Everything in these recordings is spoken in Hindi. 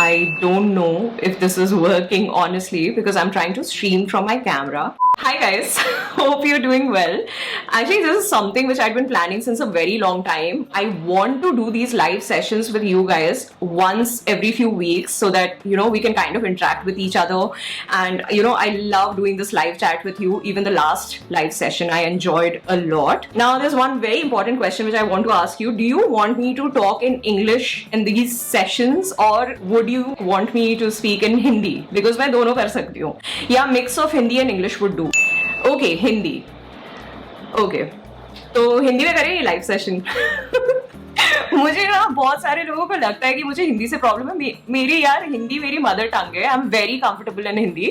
I don't know if this is working honestly because I'm trying to stream from my camera. Hi guys, hope you're doing well. Actually, this is something which I've been planning since a very long time. I want to do these live sessions with you guys once every few weeks so that we can kind of interact with each other. And I love doing this live chat with you. Even the last live session I enjoyed a lot. Now there's one very important question which I want to ask you. Do you want me to talk in English in these sessions or would you want me to speak in Hindi? Because मैं दोनों कर सकती हूँ या mix of Hindi and English would do. Okay Hindi okay तो हिंदी में करें ये लाइव सेशन मुझे ना बहुत सारे लोगों को लगता है कि मुझे हिंदी से प्रॉब्लम है। मेरी यार हिंदी मेरी मदर टंग है। I am very comfortable in Hindi.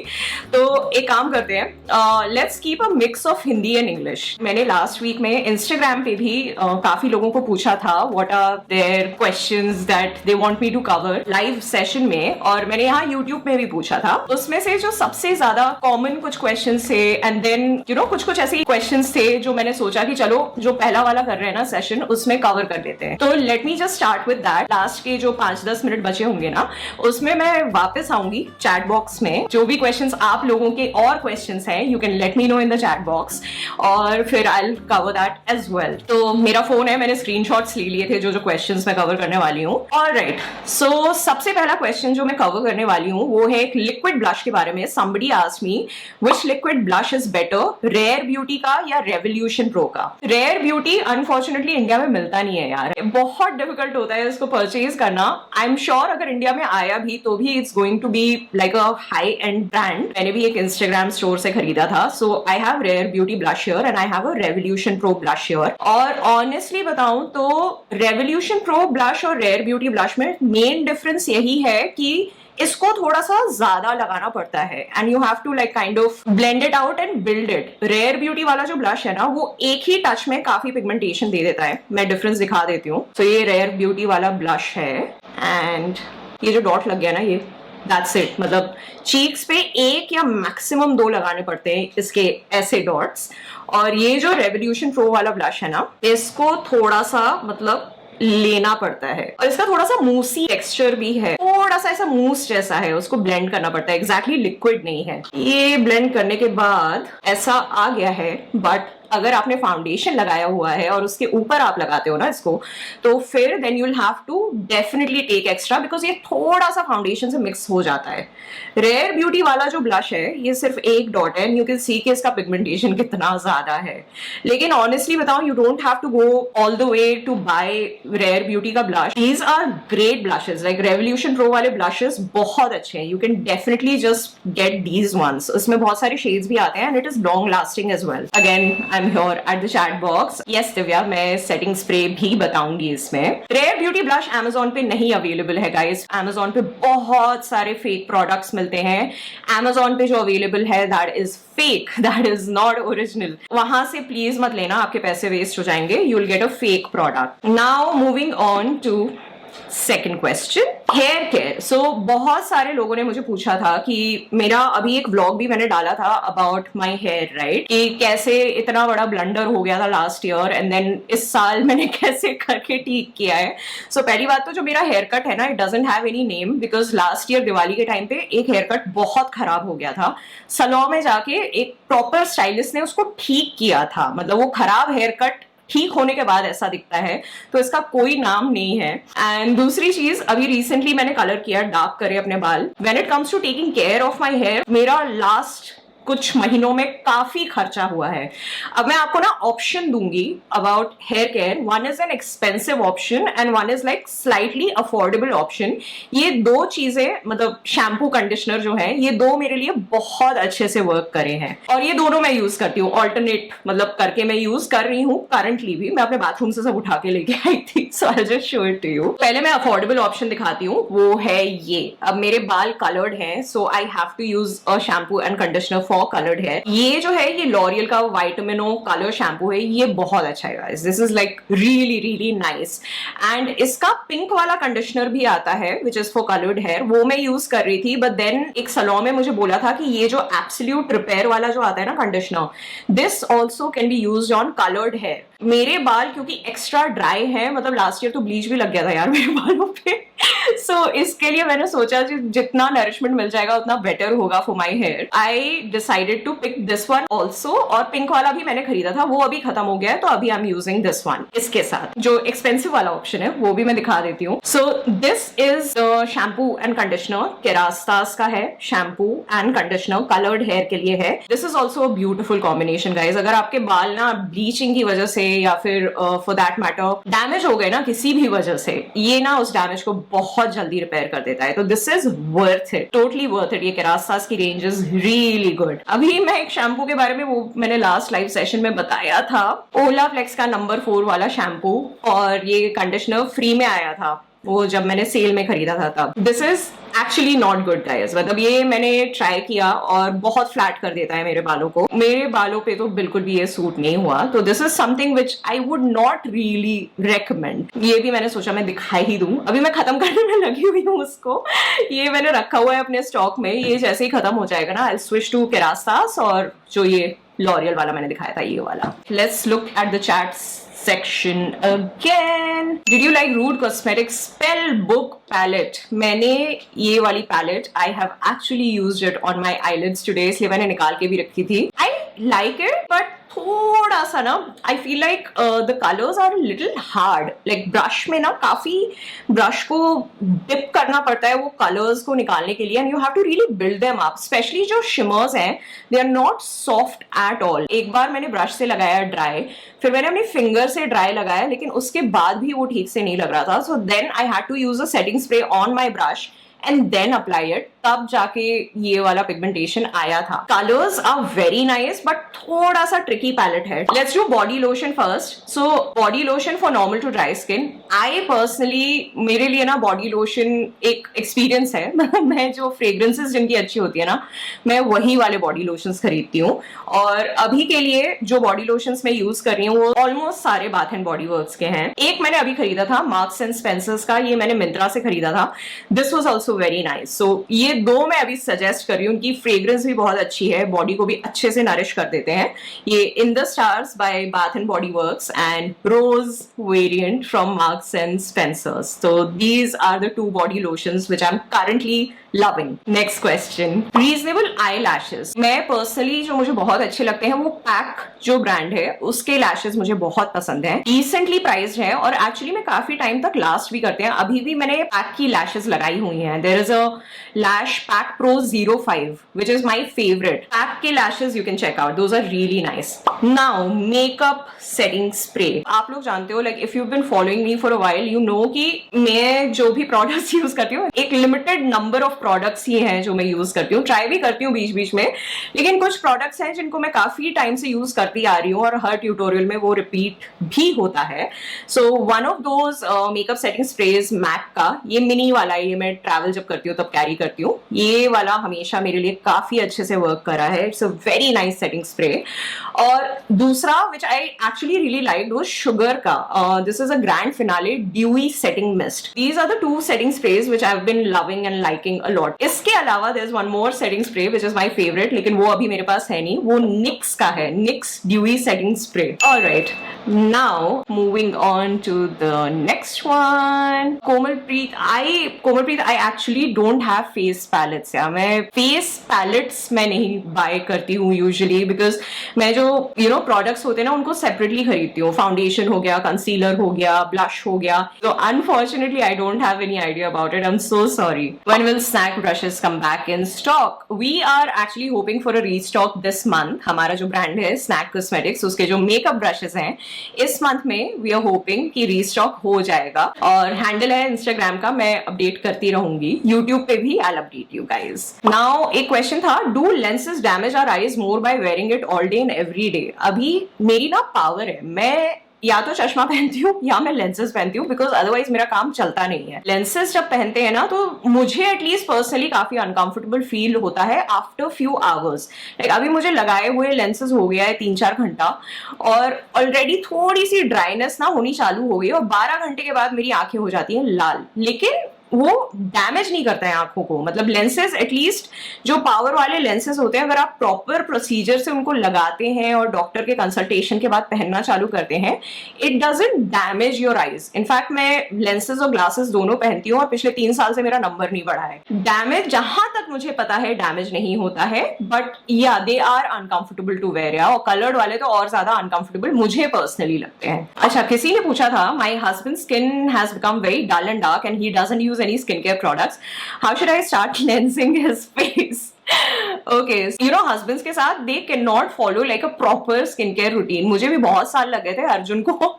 तो एक काम करते हैं, let's keep a mix of Hindi and English. मैंने लास्ट वीक में इंस्टाग्राम पे भी काफी लोगों को पूछा था what are their questions that they want me to cover live session में, और मैंने यहाँ यूट्यूब में भी पूछा था। उसमें से जो सबसे ज्यादा कॉमन कुछ क्वेश्चन थे एंड देन कुछ ऐसे क्वेश्चन थे जो मैंने सोचा कि चलो जो पहला वाला कर रहे हैं ना सेशन उसमें कवर कर देते हैं। तो let me just start with that. Last के जो 5-10 मिनट बचे होंगे ना उसमें मैं वापस आऊंगी चैट बॉक्स में। जो भी क्वेश्चंस आप लोगों के और क्वेश्चंस हैं you can let me know in the chat box और फिर I will cover that as well. तो मेरा फोन है, मैंने स्क्रीनशॉट्स ले लिए थे जो क्वेश्चंस मैं कवर करने वाली हूँ। ऑलराइट, सो सबसे पहला क्वेश्चन जो मैं कवर करने वाली हूँ वो है एक लिक्विड ब्लश के बारे में। Somebody asked me which liquid blush is better, Rare Beauty का या रेवोल्यूशन प्रो का। रेयर ब्यूटी अनफॉर्चुनेटली इंडिया में मिलता नहीं है यार, बहुत डिफिकल्ट होता है इसको परचेज करना। आई एम श्योर अगर इंडिया में आया भी तो भी it's going to be like a high end brand. मैंने भी एक इंस्टाग्राम स्टोर से खरीदा था। So I have Rare Beauty blush here and I have a Revolution Pro blush here. और ऑनेस्टली बताऊं तो रेवोल्यूशन प्रो ब्लश और रेयर ब्यूटी ब्लश में मेन डिफरेंस यही है कि इसको थोड़ा सा ज्यादा लगाना पड़ता है and you have to like kind of blend it out and build it. Rare Beauty वाला जो ब्लश है ना वो एक ही टच में काफी पिगमेंटेशन दे देता है। मैं डिफरेंस दिखा देती हूँ। तो ये रेयर ब्यूटी वाला ब्लश है एंड ये जो डॉट लग गया ना ये दैट्स इट। मतलब चीक्स पे एक या मैक्सिमम 2 लगाने पड़ते हैं इसके ऐसे डॉट्स। और ये जो रेवोल्यूशन प्रो वाला ब्लश है ना इसको थोड़ा सा मतलब लेना पड़ता है और इसका थोड़ा सा मूसी टेक्सचर भी है, थोड़ा सा ऐसा मूस जैसा है, उसको ब्लेंड करना पड़ता है। एग्जैक्टली लिक्विड नहीं है। ये ब्लेंड करने के बाद ऐसा आ गया है, बट अगर आपने फाउंडेशन लगाया हुआ है और उसके ऊपर आप लगाते हो ना इसको तो फिर then you will have to definitely take extra because ये थोड़ा सा फाउंडेशन से मिक्स हो जाता है। रेयर ब्यूटी वाला जो ब्लश है ये सिर्फ एक डॉट है, यू कैन सी कि इसका पिगमेंटेशन कितना ज्यादा है। लेकिन ऑनेस्टली बताऊं you don't have to go all the way to buy Rare Beauty का blush. These are great blushes, like Revolution Pro वाले ब्लशेस बहुत अच्छे हैं। You can definitely just get these ones. इसमें बहुत सारे शेड्स भी आते हैं and it is long lasting as well. Again here at the chat box. Yes Divya, मैं सेटिंग स्प्रे भी बताऊंगी इसमें। रेयर ब्यूटी ब्लश Amazon पे नहीं अवेलेबल है गाइस। Amazon पे बहुत सारे फेक प्रोडक्ट्स मिलते हैं। Amazon पे जो अवेलेबल है that is fake, that is not original. वहां से प्लीज मत लेना, आपके पैसे वेस्ट हो जाएंगे। You will get a fake product. Now moving on to second question, hair care. So बहुत सारे लोगों ने मुझे पूछा था कि मेरा अभी एक व्लॉग भी मैंने डाला था अबाउट माय हेयर, राइट, कि कैसे इतना बड़ा ब्लंडर हो गया था लास्ट ईयर एंड देन इस साल मैंने कैसे करके ठीक किया है। सो पहली बात तो जो मेरा हेयर कट है ना it doesn't have any name because last year Diwali के टाइम पे एक हेयर कट बहुत खराब हो गया था। सलॉन में जाके एक प्रॉपर स्टाइलिस्ट ने उसको ठीक किया था। मतलब वो खराब हेयर कट ठीक होने के बाद ऐसा दिखता है, तो इसका कोई नाम नहीं है। एंड दूसरी चीज, अभी रिसेंटली मैंने कलर किया, डार्क करे अपने बाल। When it comes to taking care of my hair, मेरा लास्ट कुछ महीनों में काफी खर्चा हुआ है। अब मैं आपको ना ऑप्शन दूंगी about hair care. One is an expensive option and one is like slightly affordable option. ये दो चीजें मतलब शैम्पू कंडीशनर जो है ये दो मेरे लिए बहुत अच्छे से वर्क करे हैं और ये दोनों मैं यूज करती हूँ। ऑल्टरनेट मतलब करके मैं यूज कर रही हूँ करंटली भी। मैं अपने बाथरूम से सब उठा के लेके आई थी, so I just show it to you. पहले मैं अफोर्डेबल ऑप्शन दिखाती हूँ, वो है ये। अब मेरे बाल कलर्ड हैं so I have to use a shampoo and conditioner for coloured है। ये जो है ये लॉरियल का वाइटामिनो कलर शैम्पू है, ये बहुत अच्छा है guys. This is like really really nice. And इसका पिंक वाला कंडीशनर भी आता है which is for coloured hair, वो मैं यूज कर रही थी। बट देन एक सलॉन में मुझे बोला था कि ये जो एब्सोल्यूट रिपेयर वाला जो आता है ना conditioner, this also can be used on coloured hair. मेरे बाल क्योंकि एक्स्ट्रा ड्राई है, मतलब लास्ट ईयर तो ब्लीच भी लग गया था यार मेरे बालों पे सो इसके लिए मैंने सोचा जितना नरिशमेंट मिल जाएगा उतना बेटर होगा for my hair. I decided to pick this one also, और पिंक वाला भी मैंने खरीदा था, वो अभी खत्म हो गया है, तो अभी I am using this one. इसके साथ जो एक्सपेंसिव वाला ऑप्शन है वो भी मैं दिखा देती हूँ। So this is the shampoo and conditioner, Kerastase का है shampoo and conditioner, coloured hair के लिए है। This is also a beautiful combination guys. अगर आपके बाल ना ब्लीचिंग की वजह से या फिर फॉर दैट मैटर डैमेज हो गए ना किसी भी वजह से, ये ना उस डैमेज को बहुत जल्दी रिपेयर कर देता है। तो this is worth it, totally worth it. ये केरास्तास की रेंज इज रियली गुड। अभी मैं एक शैम्पू के बारे में, वो मैंने लास्ट लाइव सेशन में बताया था, ओलाफ्लेक्स का नंबर 4 वाला शैम्पू, और ये कंडीशनर फ्री में आया था वो जब मैंने सेल में खरीदा था तब। This is actually not good guys, मतलब ये मैंने ट्राई किया और बहुत फ्लैट कर देता है मेरे बालों को। मेरे बालों पे तो बिल्कुल भी ये सूट नहीं हुआ, तो this is something which I would not really recommend. ये भी मैंने सोचा मैं दिखाई ही दूं, अभी मैं खत्म करने में लगी हुई हूँ उसको। ये मैंने रखा हुआ है अपने स्टॉक में, ये जैसे ही खत्म हो जाएगा ना आई स्विच टू केरास्तास, और जो ये लॉरियल वाला मैंने दिखाया था ये वाला। Let's look at the chats section again. Did you like Rude Cosmetics Spell Book Palette? मैंने ये वाली palette, I have actually used it on my eyelids today, इसलिए मैंने निकाल के भी रखी थी। I like it, but थोड़ा सा ना I feel like the colours are little hard. Like brush में ना काफी ब्रश को डिप करना पड़ता है वो कलर्स को निकालने के लिए, and you have to really build them up. Specially जो शिमर्स हैं they are not soft at all. एक बार मैंने ब्रश से लगाया ड्राई, फिर मैंने अपनी फिंगर से ड्राई लगाया, लेकिन उसके बाद भी वो ठीक से नहीं लग रहा था। So then I had to use a setting spray on my brush and then apply it, तब जाके ये वाला पिगमेंटेशन आया था। Colours are very nice but थोड़ा सा ट्रिकी पैलेट है। Let's do body lotion first. So body lotion for normal to dry skin, I personally, मेरे लिए ना बॉडी लोशन एक एक्सपीरियंस है मैं जो फ्रेग्रेंसेस जिनकी अच्छी होती है ना, मैं वही वाले बॉडी लोशंस खरीदती हूँ। और अभी के लिए जो बॉडी लोशंस मैं यूज कर रही हूँ वो ऑलमोस्ट सारे बाथ एंड बॉडी वर्क्स के हैं। एक मैंने अभी खरीदा था मार्क्स एंड स्पेंसर्स का, ये मैंने मिंत्रा से खरीदा था। This was also very nice. So ये दो मैं अभी सजेस्ट कर रही हूँ, उनकी फ्रेग्रेंस भी बहुत अच्छी है, बॉडी को भी अच्छे से नरिश कर देते हैं। ये in the stars by Bath and Body Works and rose variant from Marks and Spencers. So these are the two body lotions which I'm currently loving. Next question. Reasonable eyelashes. मैं personally जो मुझे बहुत अच्छे लगते हैं वो पैक जो ब्रांड है उसके लैशेस मुझे बहुत पसंद है। Decently priced है और एक्चुअली में काफी टाइम तक लास्ट भी करते हैं। अभी भी मैंने पैक की लैशेस लगाई हुई हैं। There is a Lash Pack Pro 05 which is my favorite. Pack के lashes you can check out. Those are really nice. Now makeup setting spray. आप लोग जानते हो, like if you've been following me for a while, you know कि मैं जो भी प्रोडक्ट्स यूज करती हूँ एक लिमिटेड नंबर ऑफ प्रोडक्ट्स ही हैं जो मैं यूज करती हूँ। ट्राई भी करती हूँ बीच बीच में, लेकिन कुछ प्रोडक्ट्स हैं जिनको मैं काफी टाइम से यूज करती आ रही हूँ और हर ट्यूटोरियल में वो रिपीट भी होता है। So one of those makeup setting sprays Mac का, ये मिनी वाला है, ये मैं ट्रैवल जब करती हूँ तब कैरी करती हूँ। ये वाला हमेशा मेरे लिए काफी अच्छे से वर्क करा है। It's a very nice setting spray. और दूसरा which I actually really liked was Sugar का, this is a grand finale dewy setting mist. These are the two setting sprays which I've been loving and liking a lot. इसके अलावा there's one more setting spray which is my favorite, लेकिन वो अभी मेरे पास है नहीं, वो NYX का है, NYX Dewy Setting Spray. Alright, now moving on to the next one. Komalpreet, I actually don't have face palettes यार। मैं face palettes मैं नहीं buy करती हूँ usually because मैं जो products होते हैं ना उनको separately खरीदती हूँ। फाउंडेशन हो गया, कंसीलर हो गया, ब्लश हो गया। तो unfortunately I don't have any idea about it. I'm so sorry. When will snack brushes come back in stock? We are actually hoping for a restock this month. हमारा जो ब्रांड है Snack Cosmetics, उसके जो मेकअप ब्रशेस हैं इस मंथ में we are hoping कि रीस्टॉक हो जाएगा। और हैंडल है इंस्टाग्राम का, मैं अपडेट करती रहूंगी। यूट्यूब पे भी I'll update you guys. Now एक क्वेश्चन था, do lenses damage our eyes more by wearing it all day and every day? अभी मेरी ना पावर है, मैं या तो चश्मा पहनती हूँ या मैं लेंसेज पहनती हूँ, बिकॉज अदरवाइज मेरा काम चलता नहीं है। लेंसेज जब पहनते हैं ना तो मुझे एटलीस्ट पर्सनली काफी अनकंफर्टेबल फील होता है आफ्टर फ्यू आवर्स। लाइक अभी मुझे लगाए हुए लेंसेज हो गया है 3-4 घंटा और ऑलरेडी थोड़ी सी ड्राइनेस ना होनी चालू हो गई और 12 घंटे के बाद मेरी आंखें हो जाती हैं लाल। लेकिन वो डैमेज नहीं करता है आंखों को। मतलब लेंसेज, एटलीस्ट जो पावर वाले लेंसेज होते हैं, अगर आप प्रॉपर प्रोसीजर से उनको लगाते हैं और डॉक्टर के कंसल्टेशन के बाद पहनना चालू करते हैं, it doesn't damage your eyes. In fact मैं लेंसेज और ग्लासेस दोनों पहनती हूँ और पिछले 3 साल से मेरा नंबर नहीं बढ़ा है। डैमेज जहां तक मुझे पता है डैमेज नहीं होता है, बट या they are uncomfortable to wear, या और कलर्ड वाले तो और ज्यादा अनकंफर्टेबल मुझे पर्सनली लगते हैं। अच्छा, किसी ने पूछा था, my husband skin has become very dull and dark and he doesn't use any skincare products. How should I start cleansing his face? Okay, you know, husbands के साथ they cannot follow like a proper skincare routine. मुझे भी बहुत साल लगे थे अर्जुन को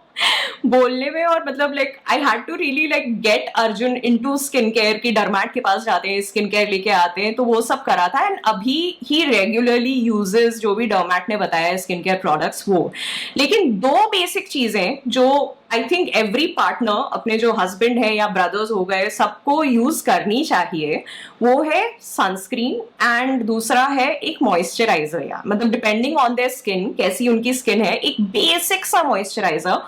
बोलने में, और मतलब like I had to really like get Arjun into skin care की। डर्मैट के पास जाते हैं, स्किन केयर लेके आते हैं, तो वो सब करा था। एंड अभी ही रेगुलरली यूजेस जो भी डर्मैट ने बताया स्किन केयर प्रोडक्ट्स वो। लेकिन 2 बेसिक चीजें जो आई थिंक एवरी पार्टनर, अपने जो हस्बैंड है या ब्रदर्स हो गए, सबको यूज करनी चाहिए, वो है सनस्क्रीन एंड दूसरा है एक मॉइस्चराइजर। या मतलब डिपेंडिंग ऑन देयर स्किन, कैसी उनकी स्किन है, एक बेसिक सा मॉइस्चराइजर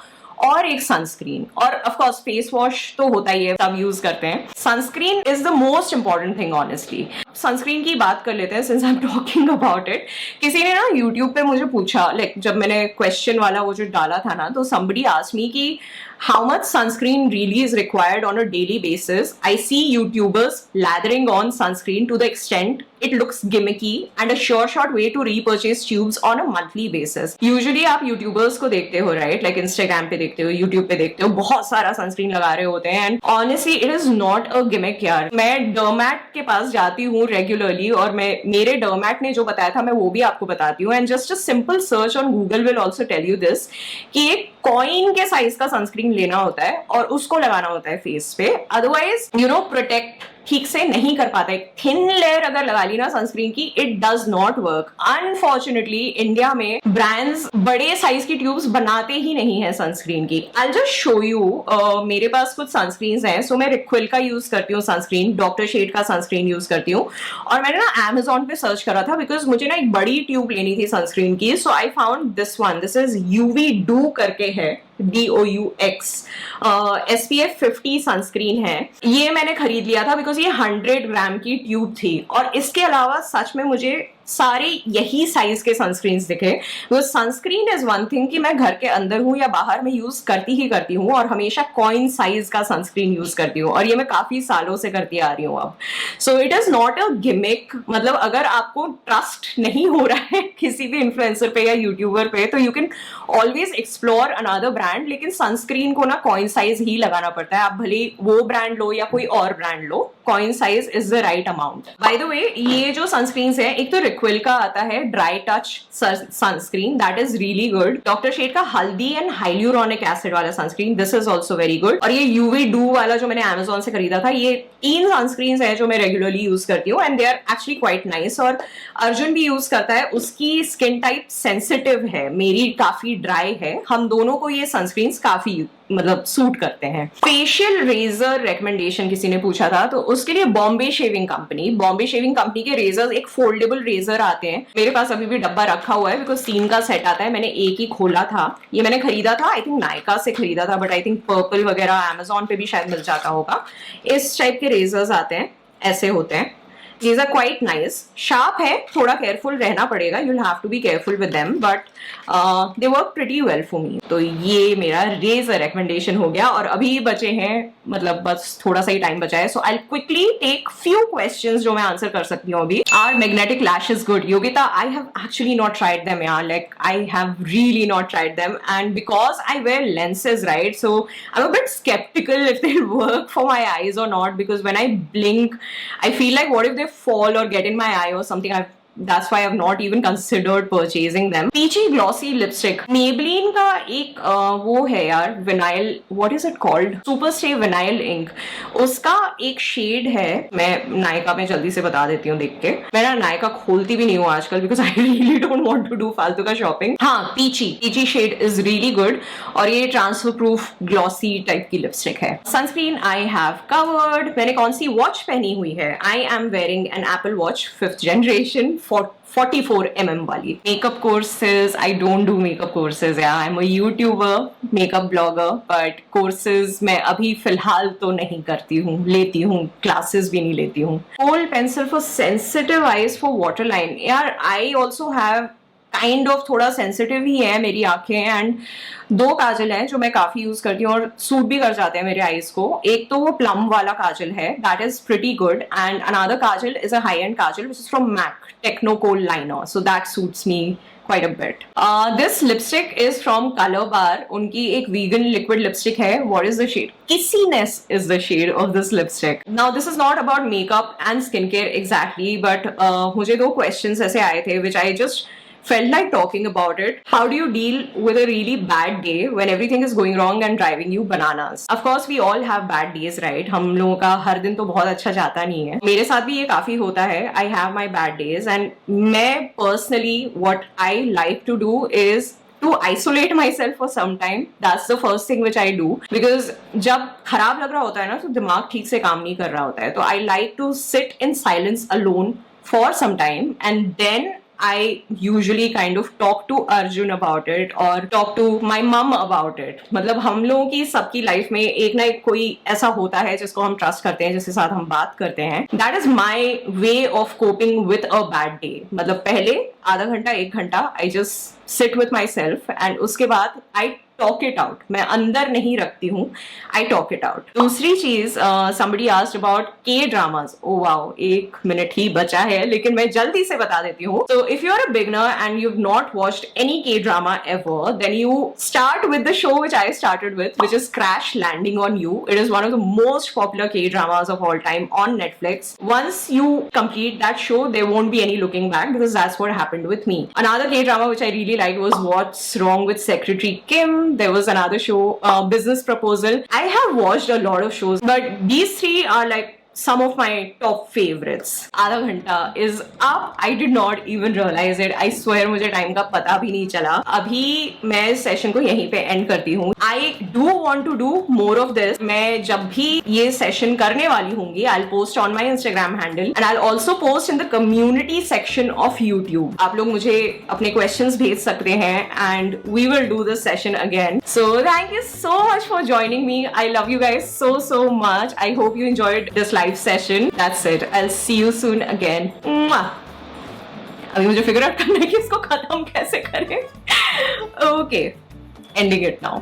और एक सनस्क्रीन। और ऑफ कोर्स फेस वॉश तो होता ही है, सब यूज करते हैं। Sunscreen is the most important thing honestly. Sunscreen की बात कर लेते हैं since I am talking about it. किसी ने ना यूट्यूब पे मुझे पूछा, लाइक जब मैंने क्वेश्चन वाला वो जो डाला था ना, तो somebody asked me कि how much sunscreen really is required on a daily basis. I see YouTubers lathering on sunscreen to the extent it looks gimmicky and a sure shot way to repurchase tubes on a monthly basis. Usually आप YouTubers को देखते हो, right? Like Instagram पे देखते हो, YouTube पे देखते हो, बहुत सारा सनस्क्रीन लगा रहे होते हैं। And honestly, it is not a gimmick यार। मैं डर्मैट के पास जाती हूँ रेगुलरली, और मेरे डर्मैट ने जो बताया था मैं वो भी आपको बताती हूँ। And just a simple search on Google will also tell you this, कि एक कॉइन के साइज का सनस्क्रीन लेना होता है और उसको लगाना होता है फेस पे। अदरवाइज यू नो प्रोटेक्ट ठीक से नहीं कर पाता। एक थिन लेयर अगर लगा ली ना सनस्क्रीन की, it does not work. Unfortunately India में ब्रांड्स बड़े साइज की ट्यूब्स बनाते ही नहीं है सनस्क्रीन की। आई जस्ट शो यू, मेरे पास कुछ सनस्क्रीन हैं। सो मैं रिक्विल का यूज करती हूँ सनस्क्रीन, डॉक्टर शेड का सनस्क्रीन यूज करती हूँ। और मैंने ना Amazon पे सर्च करा था बिकॉज मुझे ना एक बड़ी ट्यूब लेनी थी सनस्क्रीन की। So I found this one, this is UV डू करके है, DOUX, SPF 50 सनस्क्रीन है। ये मैंने खरीद लिया था बिकॉज ये 100 ग्राम की ट्यूब थी। और इसके अलावा सच में मुझे सारे यही साइज के सनस्क्रीन दिखे। वो सनस्क्रीन इज वन थिंग कि मैं घर के अंदर हूं या बाहर में यूज करती ही करती हूँ, और हमेशा कॉइन साइज का सनस्क्रीन यूज करती हूँ, और ये मैं काफी सालों से करती आ रही हूँ अब। So it is not a gimmick. मतलब अगर आपको ट्रस्ट नहीं हो रहा है किसी भी इन्फ्लुएंसर पे या यूट्यूबर पे, तो you can always explore another brand. लेकिन सनस्क्रीन को ना कॉइन साइज ही लगाना पड़ता है। आप भले वो ब्रांड लो या कोई और brand low, coin size is the right amount. By the way, ये जो सनस्क्रीन है, एक तो रिक्विल का आता है dry touch sunscreen, that is really good. Doctor Sheth का हल्दी एंड हाइल्यूरोनिक एसिड वाला sunscreen, this is also very good. और ये UV डू वाला जो मैंने Amazon से खरीदा था, ये 3 सनस्क्रीन है जो मैं रेगुलरली यूज करती हूँ, and they are actually quite nice. और अर्जुन भी यूज करता है, उसकी स्किन टाइप सेंसिटिव है, मेरी काफी ड्राई है। हम दोनों को ये सनस्क्रीन काफी मतलब सूट करते हैं। फेशियल रेजर रेकमेंडेशन किसी ने पूछा था, तो उसके लिए बॉम्बे शेविंग कंपनी के रेजर्स, एक फोल्डेबल रेजर आते हैं। मेरे पास अभी भी डब्बा रखा हुआ है बिकॉज 3 का सेट आता है। मैंने एक ही खोला था। ये मैंने खरीदा था, आई थिंक नायका से खरीदा था, बट आई थिंक पर्पल वगैरह Amazon पे भी शायद मिल जाता होगा। इस टाइप के रेजर्स आते हैं, ऐसे होते हैं। These are quite nice. Sharp है, थोड़ा केयरफुल रहना पड़ेगा, you'll have to be careful with them, but they work pretty well for me. तो ये मेरा रेजर रिकमेंडेशन हो गया। और अभी बचे हैं, मतलब बस थोड़ा सा ही टाइम बचा है, so I'll quickly take few questions जो मैं आंसर कर सकती हूँ अभी। Are magnetic lashes good? Yogita, I have actually not tried them यार, like I have really not tried them, and because I wear lenses, right, so I'm a bit skeptical if they'll work for my eyes or not, because when I blink, I feel like what if they fall or get in my eye or something. That's why I've not even considered purchasing them. Peachy glossy lipstick. Maybelline का एक वो है यार, vinyl, what is it called? Superstay vinyl ink. उसका एक शेड है, मैं नायका में जल्दी से बता देती हूँ देख के। मैं ना नायका खोलती भी नहीं हूँ आजकल because I really don't want to do फालतू का शॉपिंग। हाँ, peachy shade is really good, और ये ट्रांसफर प्रूफ ग्लॉसी टाइप की लिपस्टिक है। Sunscreen I have covered। मैंने कौन सी वॉच पहनी हुई है? I am wearing an Apple Watch 5th generation 44 वाली makeup courses. I don't do makeup courses. Yeah I am a YouTuber, makeup blogger, but courses मैं अभी फिलहाल तो नहीं करती हूँ. लेती हूँ, क्लासेस भी नहीं लेती हूँ. Kohl pencil for sensitive eyes for water line. यार I also have kind of थोड़ा सेंसिटिव ही है मेरी आंखें. एंड 2 काजल हैं जो मैं काफी यूज करती हूँ और सूट भी कर जाते हैं मेरे आईज को. एक तो वो प्लम वाला काजल है, that is pretty good. And another kajal is a high end kajal which is from Mac, techno kohl liner, so that suits me quite a bit. This lipstick is from Color Bar. उनकी एक vegan liquid lipstick है. What is the shade? Kissiness is the shade of this lipstick. Now this is not about makeup and skincare exactly, but मुझे 2 questions ऐसे आए थे which I just felt like talking about it. How do you deal with a really bad day when everything is going wrong and driving you bananas? Of course, we all have bad days, right? हम लोगों का हर दिन तो बहुत अच्छा जाता नहीं है. मेरे साथ भी ये काफी होता है. I have my bad days and मैं personally what I like to do is to isolate myself for some time. That's the first thing which I do, because जब खराब लग रहा होता है ना तो दिमाग ठीक से काम नहीं कर रहा होता है. तो I like to sit in silence alone for some time and then I usually kind of talk to Arjun about it or talk to my mom about it. मतलब हम लोगों की सबकी लाइफ में एक ना एक कोई ऐसा होता है जिसको हम ट्रस्ट करते हैं, जिसके साथ हम बात करते हैं. That is my way of coping with a bad day. मतलब पहले आधा घंटा 1 घंटा I just sit with myself and उसके बाद I talk it out. मैं अंदर नहीं रखती हूँ, I talk it out. दूसरी चीज, somebody asked about K-dramas. Oh wow, 1 minute ही बचा है लेकिन मैं जल्दी से बता देती हूँ. So if you're a beginner and you've not watched any K-drama ever, then you start with the show which I started with, which is Crash Landing on You. It is one of the most popular K-dramas of all time on Netflix. Once you complete that show, there won't be any looking back, because that's what happened with me. Another K-drama which I really liked was What's Wrong with Secretary Kim. There was another show, Business Proposal. I have watched a lot of shows, but these 3 are like some of my top favorites. आधा घंटा is up. I did not even realize it. I swear मुझे टाइम का पता भी नहीं चला. अभी मैं इस सेशन को यहीं पे एंड करती हूँ. I do want to do more of this. मैं जब भी ये सेशन करने वाली होंगी, I'll post on my Instagram handle and I'll also post in the community section of YouTube. आप लोग मुझे अपने questions भेज सकते हैं and we will do this session again. So thank you so much for joining me. I love you guys so much. I hope you enjoyed this live session. That's it. I'll see you soon again. Mwah. अभी मुझे फिगर आउट करना है कि इसको खत्म कैसे करें. Okay, ending it now.